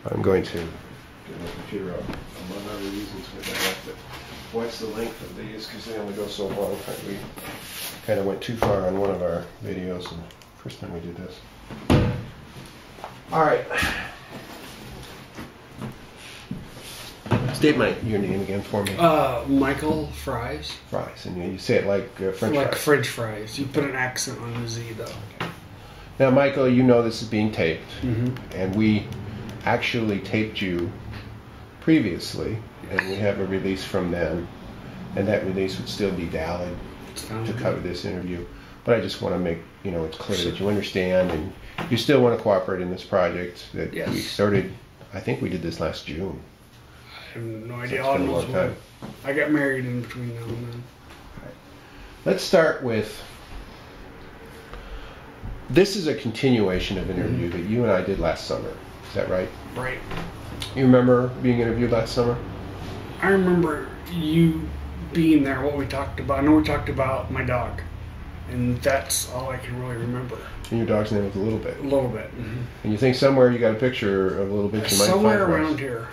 I'm going to get my computer up. Among other reasons, because I have to watch the length of these because they only go so long. We kind of went too far on one of our videos, and first time we did this. All right. State your name again for me. Michael Fries. Fries, and you say it like French fries. Like French fries. You put an accent on the Z, though. Okay. Now, Michael, you know this is being taped, and we actually taped you previously, and we have a release from them, and that release would still be valid to cover this interview. But I just want to make it's clear that you understand, and you still want to cooperate in this project that we started. I think we did this last June. I have no idea. So it's been a long time. I got married in between now and then. Right. Let's start with. This is a continuation of an interview that you and I did last summer. Is that right? Right. You remember being interviewed last summer? I remember you being there, what we talked about. I know we talked about my dog, and that's all I can really remember. And your dog's name was Little Bit. A little bit. And you think somewhere you got a picture of Little Bit you might somewhere find around here.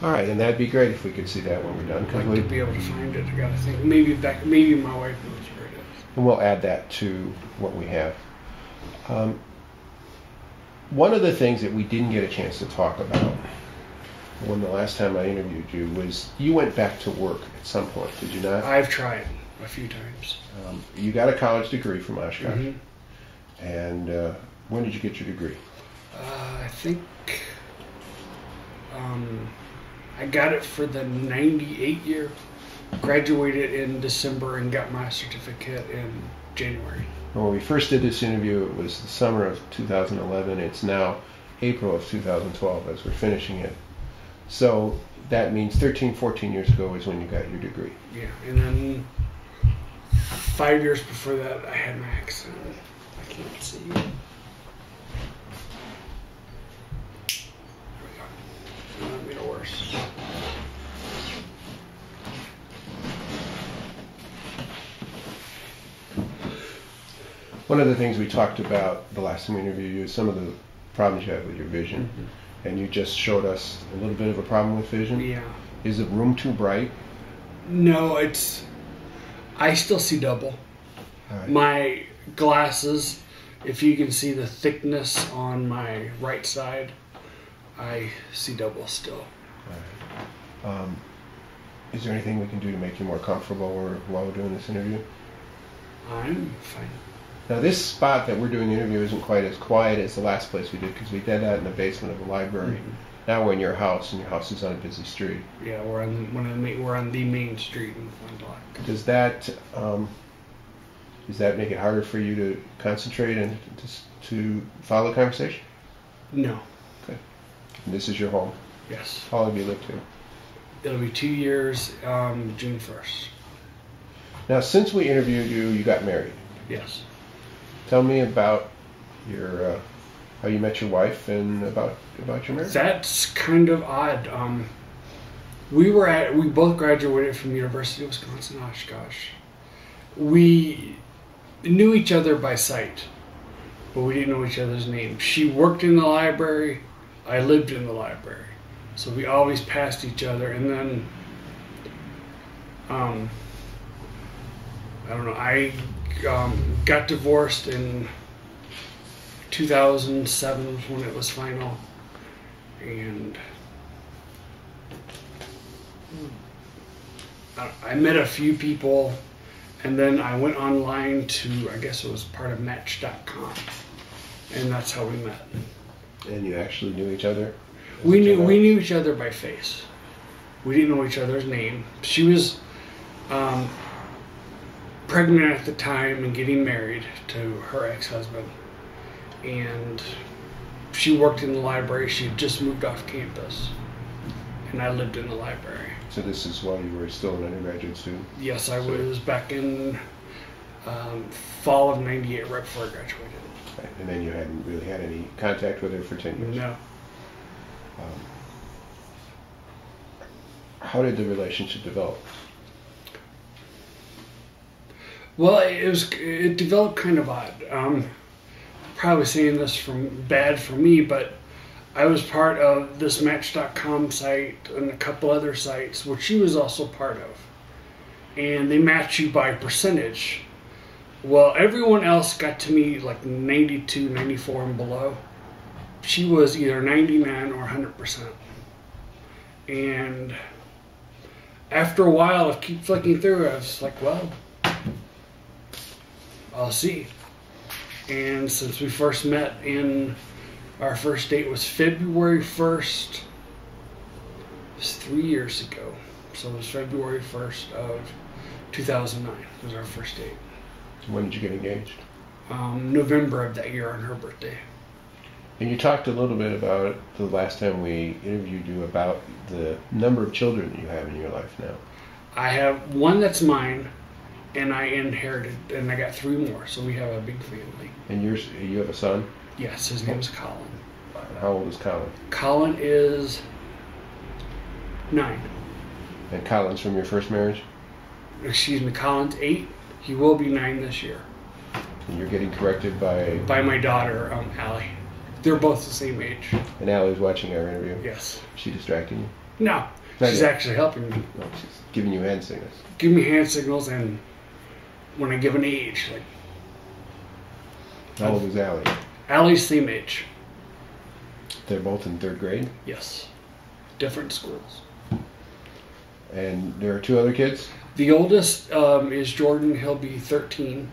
All right, and that'd be great if we could see that when we're done. I'd like to be able to find it. I gotta think. Maybe my wife knows where it is. And we'll add that to what we have. One of the things that we didn't get a chance to talk about when the last time I interviewed you was you went back to work at some point, did you not? I've tried a few times. You got a college degree from Oshkosh. And when did you get your degree? I think I got it for the 98 year. Graduated in December and got my certificate in January. When we first did this interview, it was the summer of 2011. It's now April of 2012 as we're finishing it. So that means 13, 14 years ago is when you got your degree. Yeah, and then 5 years before that, I had my accident. I can't see. There we go. That made it worse. One of the things we talked about the last time we interviewed you is some of the problems you have with your vision. And you just showed us a little bit of a problem with vision. Yeah. Is the room too bright? No, I still see double. Right. My glasses, if you can see the thickness on my right side, I see double still. Right. Is there anything we can do to make you more comfortable while we're doing this interview? I'm fine. Now this spot that we're doing the interview isn't quite as quiet as the last place we did because we did that in the basement of the library. Now we're in your house, and your house is on a busy street. Yeah, we're on the main street in Fond du Lac. Does that make it harder for you to concentrate and to follow the conversation? No. Okay. And this is your home? Yes. How long have you lived here? It'll be 2 years, June 1st. Now, since we interviewed you, you got married. Yes. Tell me about your how you met your wife and about your marriage. That's kind of odd. We both graduated from University of Wisconsin Oshkosh. We knew each other by sight, but we didn't know each other's names. She worked in the library. I lived in the library, so we always passed each other. And then, I don't know. I got divorced in 2007 when it was final, and I met a few people, and then I went online to, I guess it was part of Match.com, and that's how we met. And you actually knew each other? We knew each other by face. We didn't know each other's name. She was pregnant at the time and getting married to her ex-husband, and she worked in the library. She had just moved off campus, and I lived in the library. So this is while you were still an undergraduate student? Yes, I was back in fall of '98, right before I graduated. Right. And then you hadn't really had any contact with her for 10 years? No. How did the relationship develop? Well, it developed kind of odd. Probably saying this bad for me, but I was part of this Match.com site and a couple other sites, which she was also part of. And they match you by percentage. Well, everyone else got to me like 92, 94 and below. She was either 99 or 100%. And after a while of keep flicking through, I was like, well, I'll see. And since we first met our first date was February 1st. It was 3 years ago. So it was February 1st of 2009 was our first date. When did you get engaged? November of that year on her birthday. And you talked a little bit about the last time we interviewed you about the number of children that you have in your life now. I have one that's mine, and I inherited, and I got 3 more, so we have a big family. And you have a son? Yes, his name is Colin. How old is Colin? Colin is 9. And Colin's from your first marriage? Excuse me, Colin's 8. He will be 9 this year. And you're getting corrected by? By my daughter, Allie. They're both the same age. And Allie's watching our interview? Yes. Is she distracting you? No. She's actually helping me. No, she's giving you hand signals. Give me hand signals, and when I give an age, like. How old is Allie? Allie's same age. They're both in 3rd grade? Yes. Different schools. And there are 2 other kids? The oldest is Jordan. He'll be 13.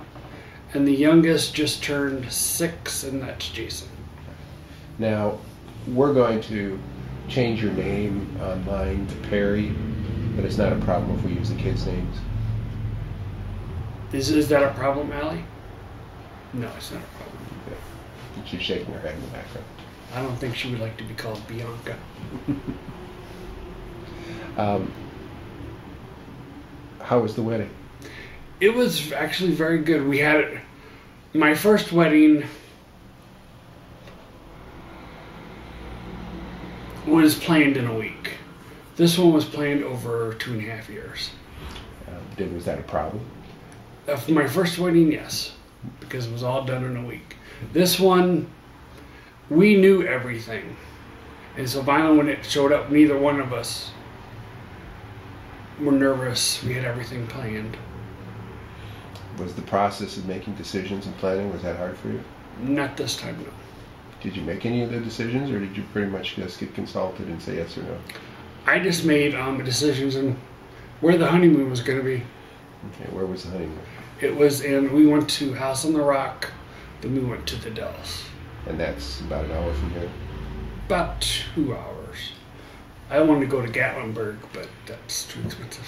And the youngest just turned 6, and that's Jason. Now, we're going to change your name online to Perry, but it's not a problem if we use the kids' names. Is that a problem, Allie? No, it's not a problem. Okay. She's shaking her head in the background. I don't think she would like to be called Bianca. How was the wedding? It was actually very good. We had my first wedding was planned in a week. This one was planned over 2.5 years. Was that a problem? For my first wedding, yes, because it was all done in a week. This one, we knew everything. And so finally when it showed up, neither one of us were nervous. We had everything planned. Was the process of making decisions and planning, was that hard for you? Not this time, no. Did you make any of the decisions, or did you pretty much just get consulted and say yes or no? I just made decisions on where the honeymoon was going to be. Okay, where was the honeymoon? It was we went to House on the Rock, then we went to the Dells. And that's about an hour from here? About 2 hours. I wanted to go to Gatlinburg, but that's too expensive.